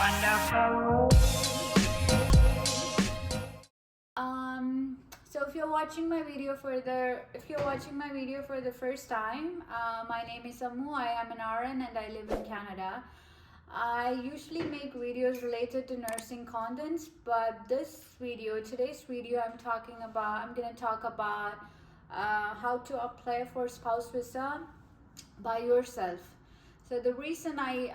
wonderful. So if you're watching my video for the first time, my name is Amu. I am an RN and I live in Canada. I usually make videos related to nursing contents, but today's video, I'm gonna talk about how to apply for spouse visa by yourself. So the reason I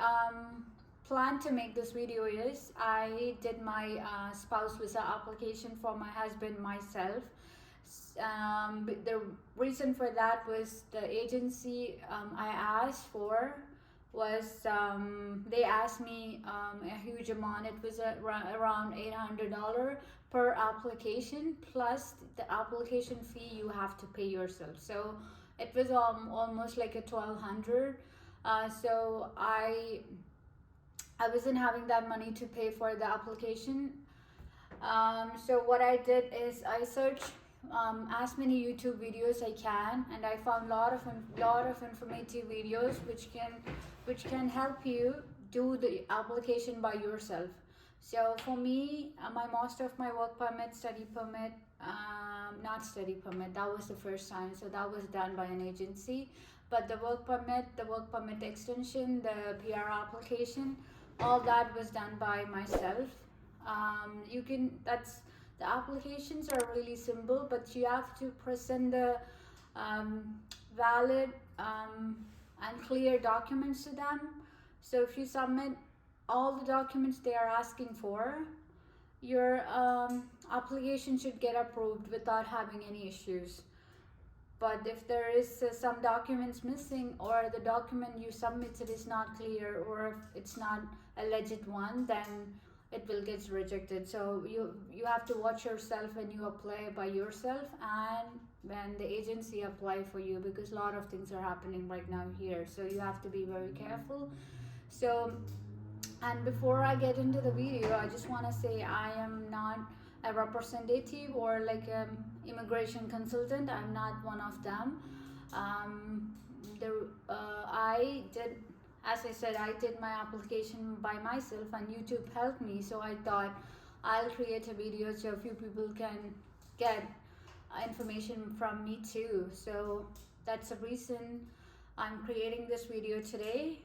plan to make this video is I did my spouse visa application for my husband myself. The reason for that was the agency I asked for was they asked me a huge amount. It was around $800 per application, plus the application fee you have to pay yourself. So it was almost like a 1200. So I wasn't having that money to pay for the application. So what I did is I searched as many YouTube videos I can, and I found lot of informative videos which can help you do the application by yourself. So for me, most of my work permit, study permit, not study permit, that was the first time, so that was done by an agency. But the work permit extension, the PR application, all that was done by myself. The applications are really simple, but you have to present the valid and clear documents to them. So if you submit all the documents they are asking for, your application should get approved without having any issues. But if there is some documents missing, or the document you submitted is not clear, or if it's not a legit one, then it will get rejected. So you have to watch yourself when you apply by yourself and when the agency apply for you, because a lot of things are happening right now here, so you have to be very careful. So, and before I get into the video, I just want to say I am not a representative or like an immigration consultant. I'm not one of them. I did, as I said, I did my application by myself, and YouTube helped me. So I thought I'll create a video so a few people can get information from me too. So that's the reason I'm creating this video today.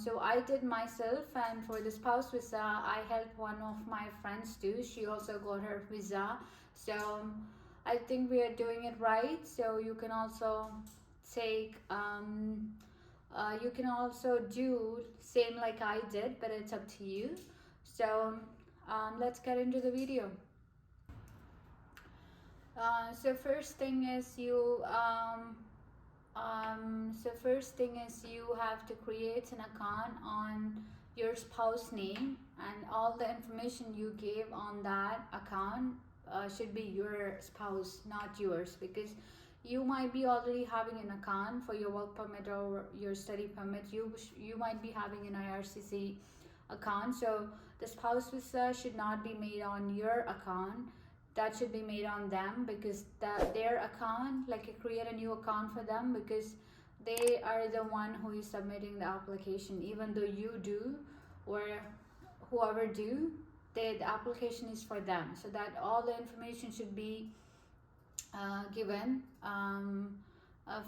So I did myself, and for the spouse visa, I helped one of my friends too. She also got her visa. So I think we are doing it right. So you can also take you can also do same like I did, but it's up to you. So let's get into the video. So first thing is you have to create an account on your spouse name, and all the information you gave on that account should be your spouse, not yours, because you might be already having an account for your work permit or your study permit. You might be having an IRCC account, so the spouse visa should not be made on your account. That should be made on them, because their account, like you create a new account for them, because they are the one who is submitting the application. Even though you do, or whoever do, the application is for them, so that all the information should be given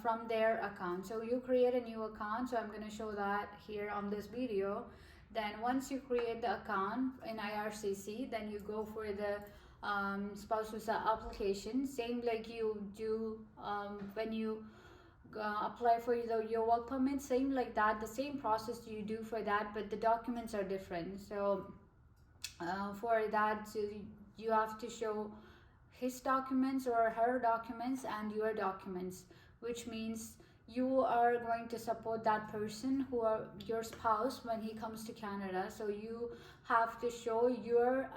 from their account. So you create a new account, so I'm going to show that here on this video. Then once you create the account in IRCC, then you go for the spouse visa application, same like you do when you apply for your work permit, same like that, the same process you do for that, but the documents are different. So for that, so you have to show his documents or her documents and your documents, which means you are going to support that person, who are your spouse, when he comes to Canada. So you have to show your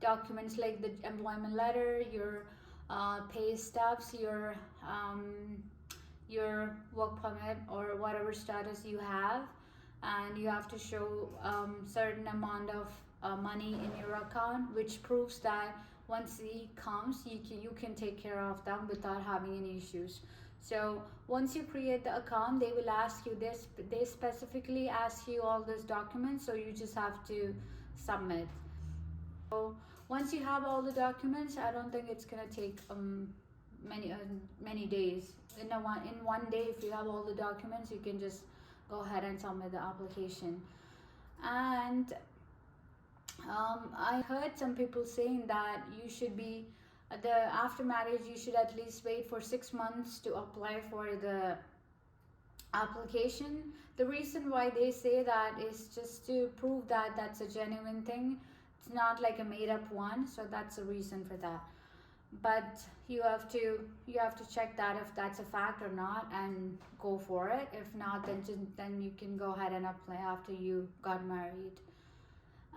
documents, like the employment letter, your pay stubs, your work permit or whatever status you have, and you have to show certain amount of money in your account, which proves that once he comes, you can take care of them without having any issues. So once you create the account, they will ask you this, they specifically ask you all these documents, so you just have to submit. So once you have all the documents, I don't think it's gonna take many days. In one day, if you have all the documents, you can just go ahead and submit the application. And I heard some people saying that you should be after marriage you should at least wait for 6 months to apply for the application. The reason why they say that is just to prove that that's a genuine thing. It's not like a made up one, so that's the reason for that. But you have to check that if that's a fact or not and go for it. If not, then you can go ahead and apply after you got married.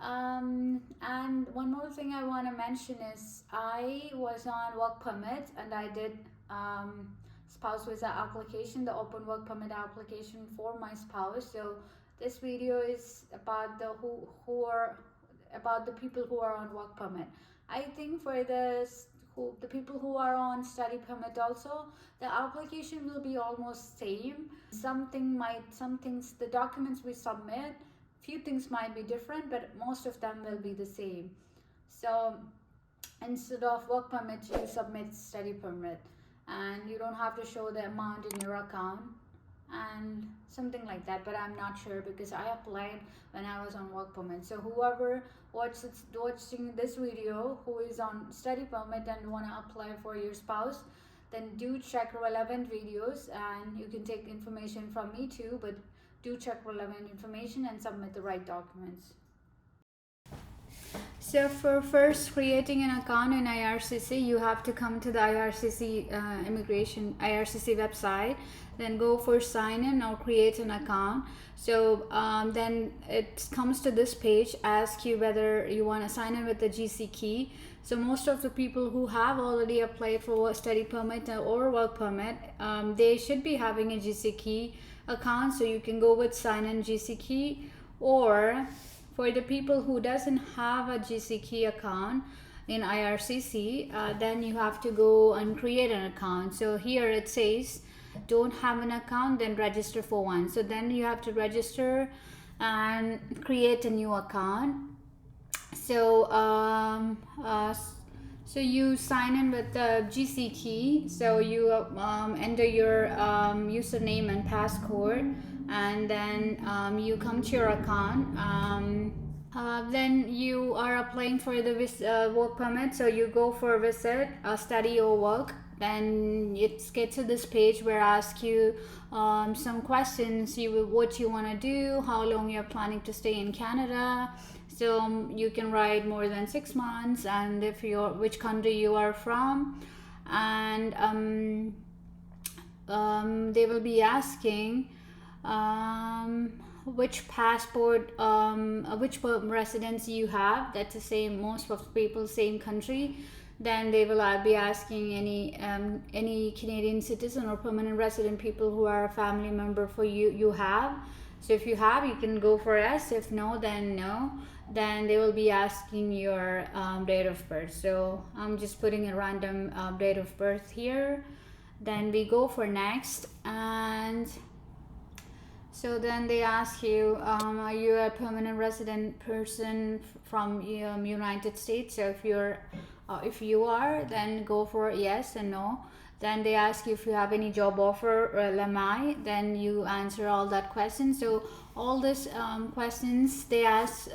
And one more thing I want to mention is I was on work permit and I did spouse visa application, the open work permit application for my spouse. So this video is about the people who are on work permit. I think for the people who are on study permit also, the application will be almost same. Some things, the documents we submit, few things might be different, but most of them will be the same. So instead of work permit, you submit study permit, and you don't have to show the amount in your account and something like that. But I'm not sure because I applied when I was on work permit. So whoever watching this video who is on study permit and want to apply for your spouse, then do check relevant videos, and you can take information from me too, but do check relevant information and submit the right documents. So for first creating an account in IRCC, you have to come to the IRCC IRCC website, then go for sign in or create an account. So then it comes to this page, ask you whether you want to sign in with the GC key. So most of the people who have already applied for a study permit or work permit, they should be having a GC key account, so you can go with sign in GC key. Or for the people who doesn't have a GC key account in IRCC, then you have to go and create an account. So here it says don't have an account, then register for one. So then you have to register and create a new account. So so you sign in with the GC key. So you enter your username and passcode, and then you come to your account. Then you are applying for the work permit. So you go for visit, study or work. Then it gets to this page where I ask you some questions. What you want to do, how long you're planning to stay in Canada. So you can write more than 6 months, and if which country you are from, and they will be asking which passport, which residence you have. That's the same, most of people same country. Then they will be asking any Canadian citizen or permanent resident people who are a family member for you have. So if you have, you can go for yes. If no, then no. Then they will be asking your date of birth. So I'm just putting a random date of birth here. Then we go for next, and so then they ask you, are you a permanent resident person from United States? So if you are, then go for yes and no. Then they ask you if you have any job offer or LMI, then you answer all that question. So all these questions they ask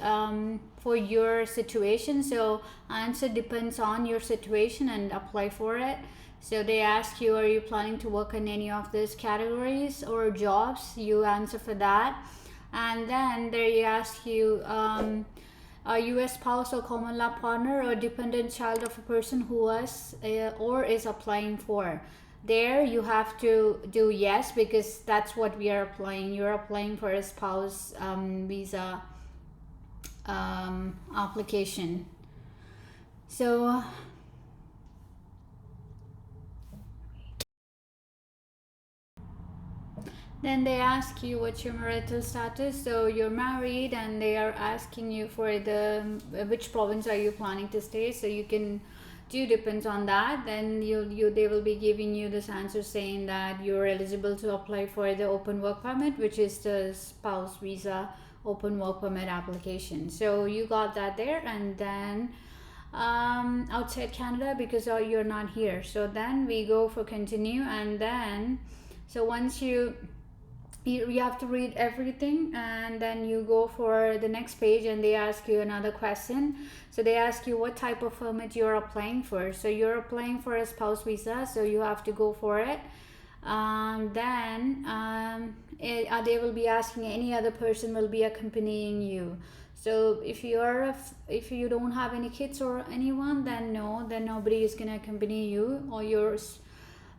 for your situation. So answer depends on your situation and apply for it. So they ask you, are you planning to work in any of these categories or jobs? You answer for that. And then they ask you, a U.S. spouse or common law partner or dependent child of a person who was or is applying for. There you have to do yes, because that's what we are applying. You're applying for a spouse visa application. So then they ask you what's your marital status. So you're married, and they are asking you for which province are you planning to stay. So you can due depends on that. Then they will be giving you this answer saying that you're eligible to apply for the open work permit, which is the spouse visa open work permit application. So you got that there. And then outside Canada, because you're not here, so then we go for continue. And then so once you have to read everything, and then you go for the next page and they ask you another question. So they ask you what type of permit you're applying for. So you're applying for a spouse visa, so you have to go for it. They will be asking any other person will be accompanying you. So if you don't have any kids or anyone, then nobody is gonna accompany you, or yours.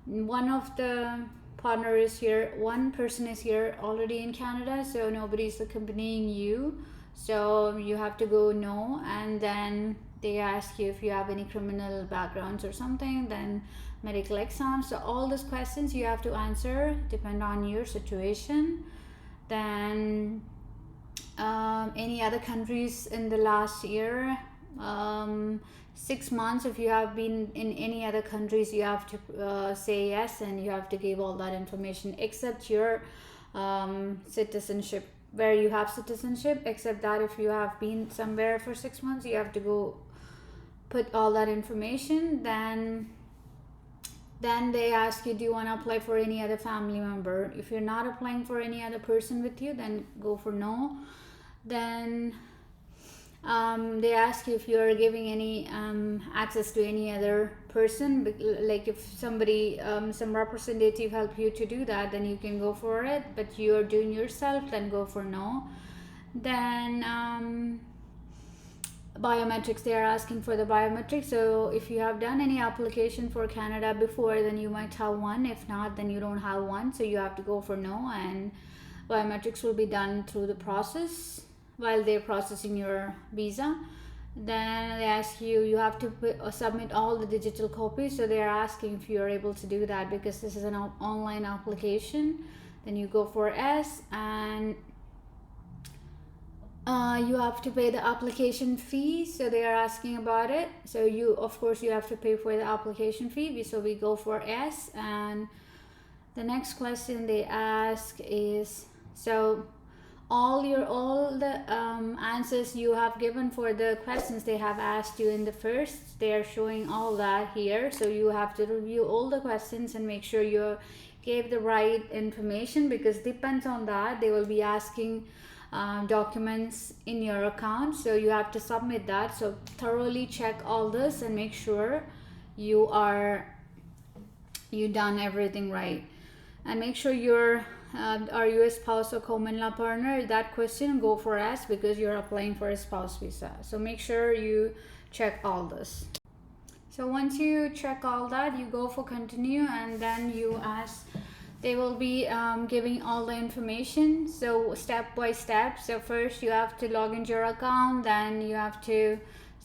One of the partner is here, one person is here already in Canada, so nobody's accompanying you, so you have to go no. And then they ask you if you have any criminal backgrounds or something, then medical exam. So all these questions you have to answer depend on your situation. Then any other countries in the last year, 6 months. If you have been in any other countries, you have to say yes, and you have to give all that information except your citizenship, where you have citizenship. Except that if you have been somewhere for 6 months, you have to go put all that information. Then they ask you, do you want to apply for any other family member? If you're not applying for any other person with you, then go for no. Then they ask you if you're giving any access to any other person, like if somebody, some representative help you to do that, then you can go for it. But you're doing yourself, then go for no. Then biometrics, they are asking for the biometrics. So if you have done any application for Canada before, then you might have one. If not, then you don't have one, so you have to go for no. And biometrics will be done through the process while they're processing your visa. Then they ask you, you have to submit all the digital copies. So they are asking if you're able to do that, because this is an online application. Then you go for S, and you have to pay the application fee. So they are asking about it. So of course you have to pay for the application fee. So we go for S. And the next question they ask is, so all the answers you have given for the questions they have asked you in the first, they are showing all that here. So you have to review all the questions and make sure you gave the right information, because depends on that they will be asking documents in your account. So you have to submit that. So thoroughly check all this and make sure you done everything right. And make sure you're are you a spouse or common law partner? That question, go for S, because you're applying for a spouse visa. So make sure you check all this. So once you check all that, you go for continue, and then you ask, they will be giving all the information. So step by step. So first you have to log into your account, then you have to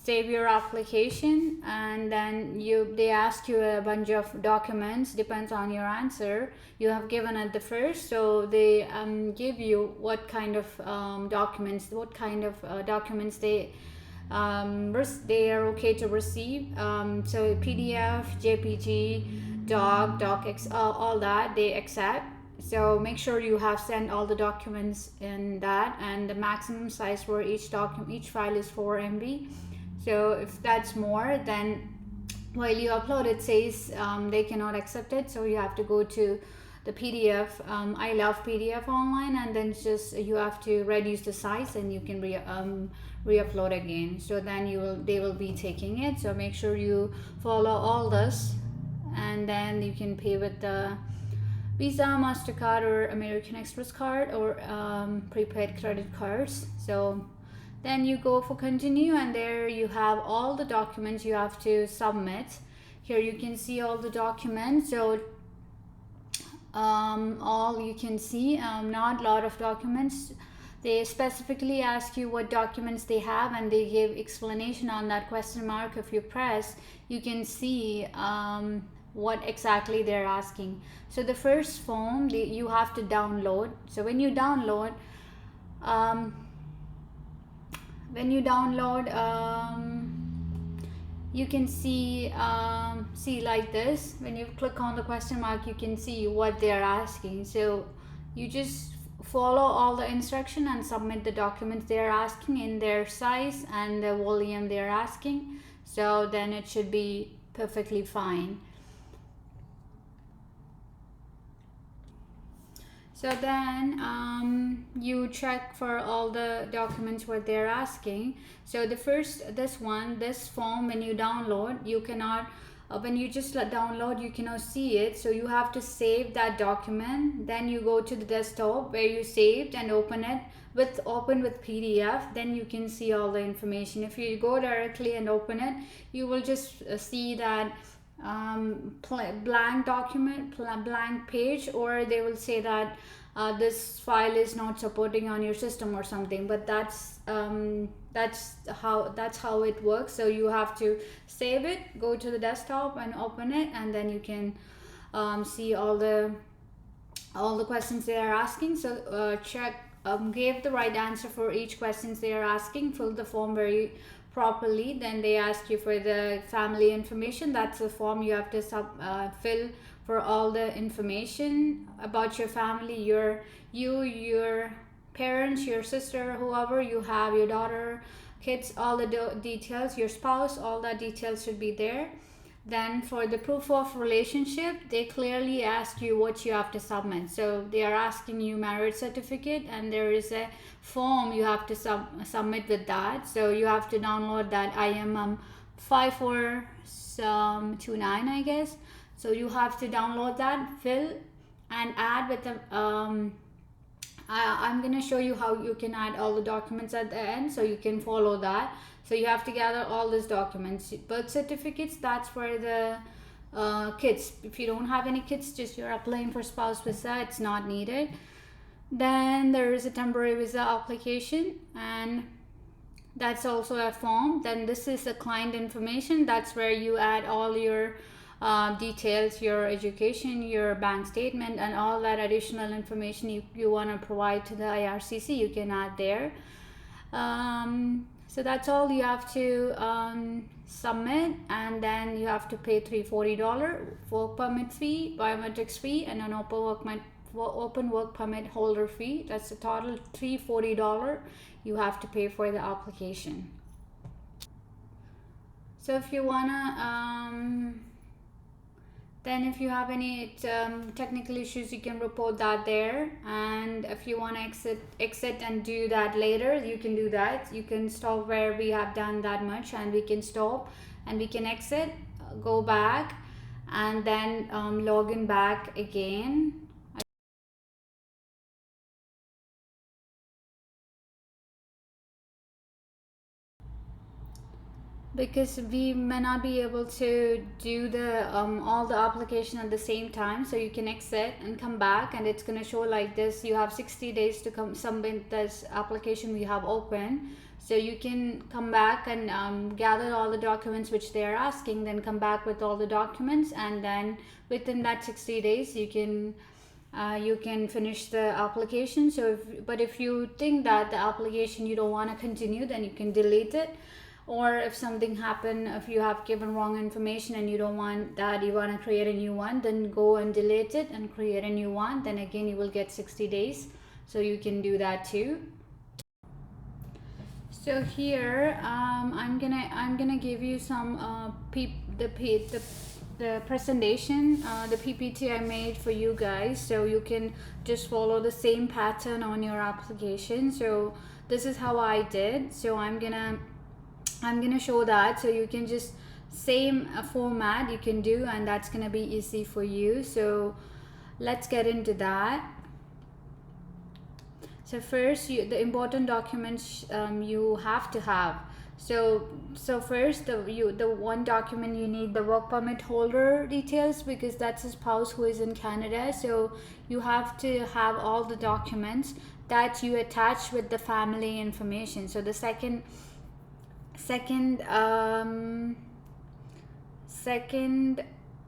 save your application, and then they ask you a bunch of documents, depends on your answer you have given at the first. So they give you what kind of documents they are okay to receive. So PDF, JPG, docx, all that they accept. So make sure you have sent all the documents in that, and the maximum size for each file is 4 MB. So if that's more, then while you upload, it says they cannot accept it. So you have to go to the PDF. I love PDF online, and then just you have to reduce the size, and you can re-upload again. So then they will be taking it. So make sure you follow all this, and then you can pay with the Visa, MasterCard, or American Express card, or prepaid credit cards. So then you go for continue, and there you have all the documents you have to submit. Here you can see all the documents. So all you can see, not a lot of documents. They specifically ask you what documents they have, and they give explanation on that question mark. If you press, you can see what exactly they're asking. So the first form you have to download. So when you download you can see like this. When you click on the question mark, you can see what they're asking. So you just follow all the instruction and submit the documents they're asking in their size and the volume they're asking. So then it should be perfectly fine. So then you check for all the documents what they're asking. So the first, this form, when you download, you cannot, when you just download, you cannot see it. So you have to save that document. Then you go to the desktop where you saved and open it with PDF. Then you can see all the information. If you go directly and open it, you will just see that blank document, blank page, or they will say that this file is not supporting on your system or something. But that's how it works. So you have to save it, go to the desktop and open it, and then you can see all the questions they are asking. So check, give the right answer for each questions they are asking, fill the form very properly. Then they ask you for the family information. That's the form you have to fill for all the information about your family, your parents, your sister, whoever you have, your daughter, kids, all the details, your spouse, all that details should be there. Then for the proof of relationship, they clearly ask you what you have to submit. So they are asking you marriage certificate, and there is a form you have to submit with that. So you have to download that IMM 5429, I guess. So you have to download that, fill and add with the I'm going to show you how you can add all the documents at the end, so you can follow that. So you have to gather all these documents. Birth certificates, that's for the kids. If you don't have any kids, just you're applying for spouse visa, it's not needed. Then there is a temporary visa application, and that's also a form. Then this is the client information. That's where you add all your details, your education, your bank statement, and all that additional information you want to provide to the IRCC, you can add there. So that's all you have to submit, and then you have to pay $340 work permit fee, biometrics fee, and an open work permit holder fee. That's a total $340 you have to pay for the application. So if you wanna then if you have any technical issues, you can report that there. And if you want to exit and do that later, you can do that. You can stop where we have done that much, and we can stop and we can exit, go back, and then log in back again. Because we may not be able to do the all the application at the same time, so you can exit and come back, and it's going to show like this. You have 60 days to submit this application we have open. So you can come back and gather all the documents which they are asking, then come back with all the documents, and then within that 60 days you can finish the application. So if you think that the application you don't want to continue, then you can delete it. Or if something happened, if you have given wrong information and you don't want that, you want to create a new one, then go and delete it and create a new one. Then again you will get 60 days, so you can do that too. So here I'm gonna give you some the presentation, the PPT I made for you guys, so you can just follow the same pattern on your application. So this is how I did. So I'm gonna show that, so you can just same format you can do, and that's gonna be easy for you. So let's get into that. So first, the important documents you have to have. So first, the one document you need, the work permit holder details, because that's a spouse who is in Canada. So you have to have all the documents that you attach with the family information. So the second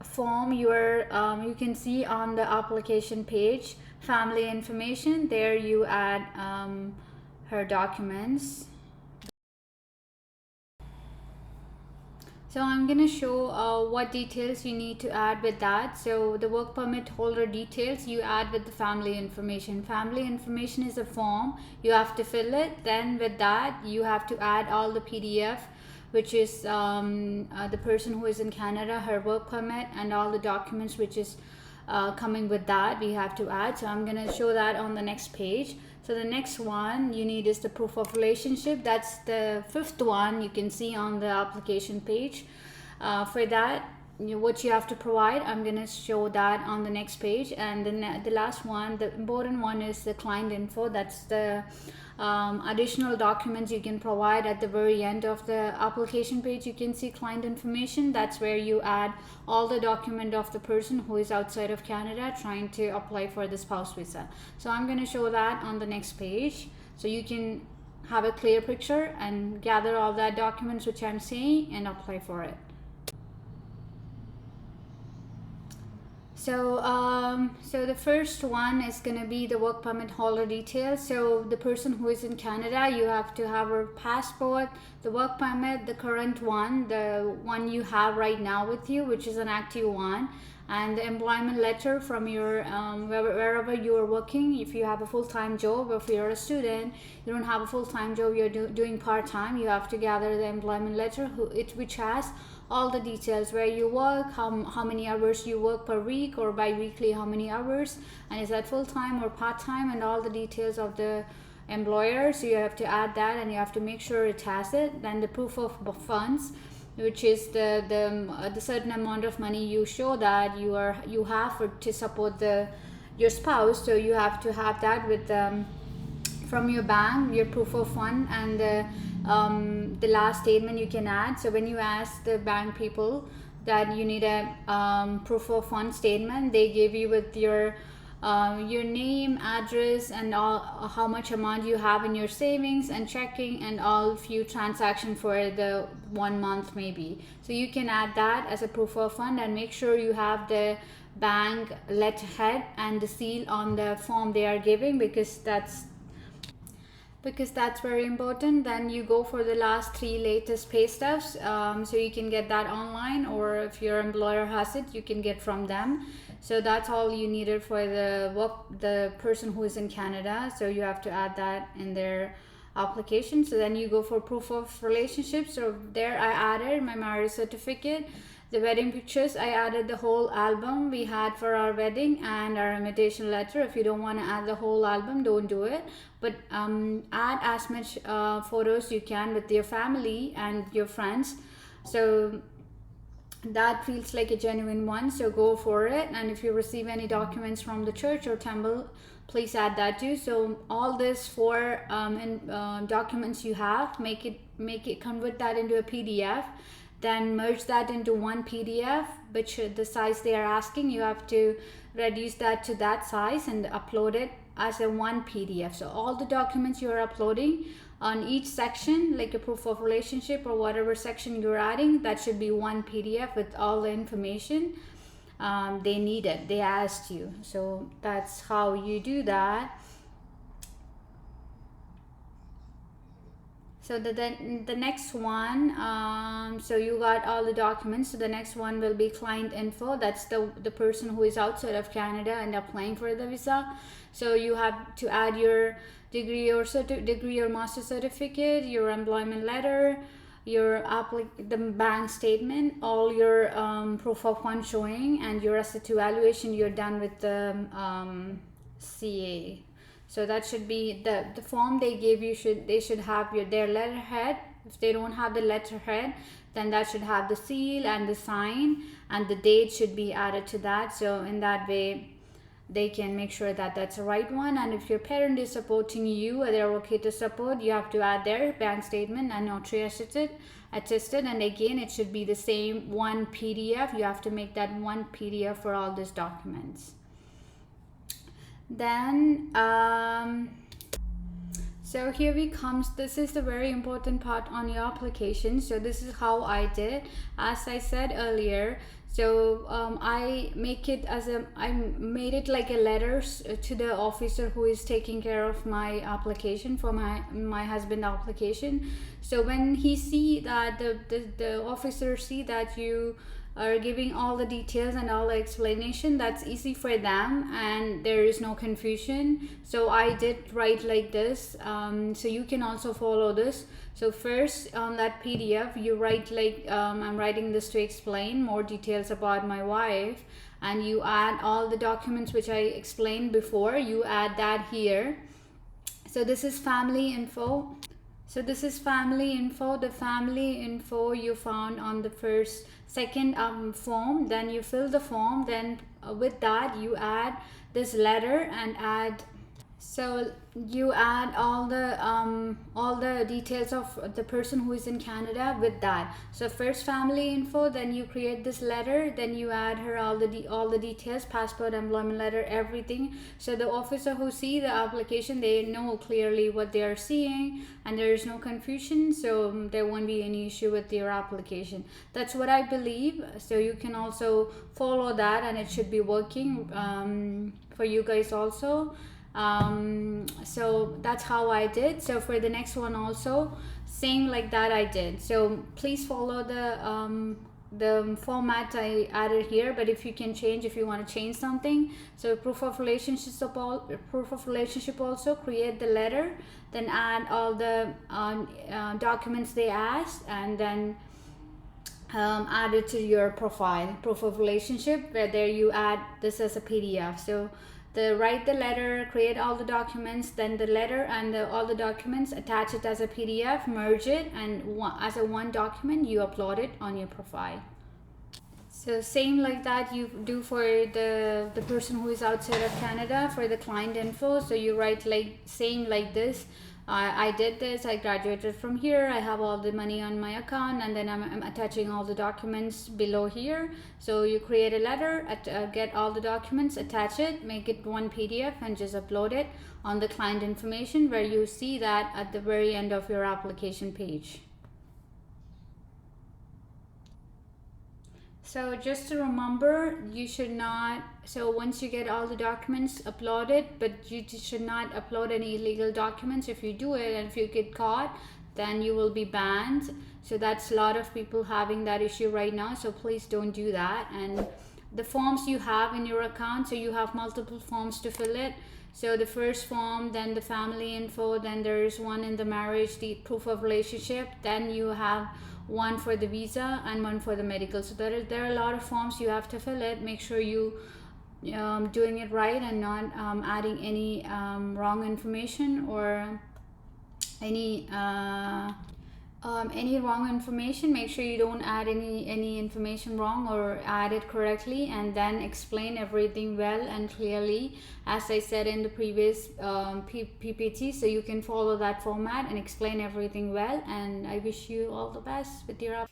form you can see on the application page, family information. There you add her documents. So I'm going to show what details you need to add with that. So the work permit holder details you add with the family information. Family information is a form. You have to fill it. Then with that, you have to add all the PDF, which is the person who is in Canada, her work permit, and all the documents which is coming with that we have to add. So I'm going to show that on the next page. So the next one you need is the proof of relationship. That's the fifth one you can see on the application page. For that, what you have to provide, I'm going to show that on the next page. And then the last one, the important one, is the client info. That's the additional documents you can provide at the very end of the application page. You can see client information. That's where you add all the document of the person who is outside of Canada trying to apply for the spouse visa. So I'm going to show that on the next page so you can have a clear picture and gather all that documents which I'm saying and apply for it. So the first one is going to be the work permit holder details. So the person who is in Canada, you have to have her passport, the work permit, the current one, the one you have right now with you, which is an active one, and the employment letter from your wherever you are working. If you have a full-time job, or if you're a student, you don't have a full-time job, you're doing part-time, you have to gather the employment letter which has all the details, where you work, how many hours you work per week or bi-weekly, how many hours, and is that full-time or part-time, and all the details of the employer. So you have to add that, and you have to make sure it has it. Then the proof of funds, which is the certain amount of money you show that you have to support your spouse. So you have to have that with from your bank, your proof of fund, and the last statement you can add. So when you ask the bank people that you need a proof of fund statement, they give you with your name, address, and all, how much amount you have in your savings and checking, and all few transactions for the 1 month maybe. So you can add that as a proof of fund, and make sure you have the bank letterhead and the seal on the form they are giving, because that's very important. Then you go for the last 3 latest pay stubs. So you can get that online, or if your employer has it, you can get from them. So that's all you needed for the person who is in Canada. So you have to add that in their application. So then you go for proof of relationship. So there I added my marriage certificate, the wedding pictures. I added the whole album we had for our wedding, and our invitation letter. If you don't want to add the whole album, don't do it, but add as much photos you can with your family and your friends, so that feels like a genuine one. So go for it. And if you receive any documents from the church or temple, please add that too. So all this 4 documents you have, make it convert that into a PDF, then merge that into one PDF, which the size they are asking, you have to reduce that to that size and upload it as a one PDF. So all the documents you are uploading on each section, like a proof of relationship or whatever section you're adding, that should be one PDF with all the information they needed, they asked you. So that's how you do that. So the next one, so you got all the documents. So the next one will be client info. That's the person who is outside of Canada and applying for the visa. So you have to add your degree or master certificate, your employment letter, the bank statement, all your proof of fund showing, and your asset evaluation you're done with the CA. So that should be the form they gave you. They should have their letterhead. If they don't have the letterhead, then that should have the seal and the sign, and the date should be added to that. So in that way, they can make sure that that's the right one. And if your parent is supporting you, or they're okay to support, you have to add their bank statement and notary attested. And again, it should be the same one PDF. You have to make that one PDF for all these documents. Then so here we comes, this is the very important part on your application. So this is how I did, as I said earlier. So I made it like a letter to the officer who is taking care of my application for my husband application. So when he see that the officer see that you are giving all the details and all the explanation, that's easy for them and there is no confusion. So I did write like this, so you can also follow this. So first on that PDF you write like, I'm writing this to explain more details about my wife, and you add all the documents which I explained before, you add that here. So this is family info. So this is family info. The family info you found on the second form. Then you fill the form. Then with that you add this letter and add. So you add all the details of the person who is in Canada with that. So first family info, then you create this letter, then you add her all the details, passport, employment letter, everything. So the officer who see the application, they know clearly what they are seeing and there is no confusion. So there won't be any issue with your application. That's what I believe. So you can also follow that and it should be working for you guys also. So that's how I did. So for the next one also same like that I did. So please follow the format I added here, but if you can change, if you want to change something. So proof of relationship also create the letter, then add all the documents they asked, and then add it to your profile, proof of relationship, where there you add this as a PDF. So write the letter, create all the documents, then the letter and all the documents, attach it as a PDF, merge it, and as a one document you upload it on your profile. So same like that you do for the person who is outside of Canada for the client info. So you write like same like this. I did this, I graduated from here, I have all the money on my account, and then I'm attaching all the documents below here. So you create a letter, get all the documents, attach it, make it one PDF, and just upload it on the client information, where you see that at the very end of your application page. So just to remember, you should not, so once you get all the documents, upload it, but you should not upload any illegal documents. If you do it and if you get caught, then you will be banned. So that's a lot of people having that issue right now, so please don't do that. And the forms you have in your account, so you have multiple forms to fill it. So the first form, then the family info, then there's one in the marriage, the proof of relationship, then you have one for the visa and one for the medical. So there are a lot of forms you have to fill it. Make sure you doing it right and not adding any wrong information or any wrong information. Make sure you don't add any information wrong, or add it correctly, and then explain everything well and clearly, as I said in the previous PPT. So you can follow that format and explain everything well, and I wish you all the best with your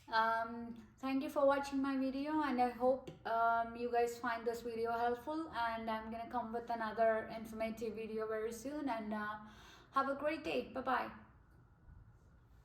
thank you for watching my video, and I hope you guys find this video helpful, and I'm gonna come with another informative video very soon. And have a great day. Bye bye.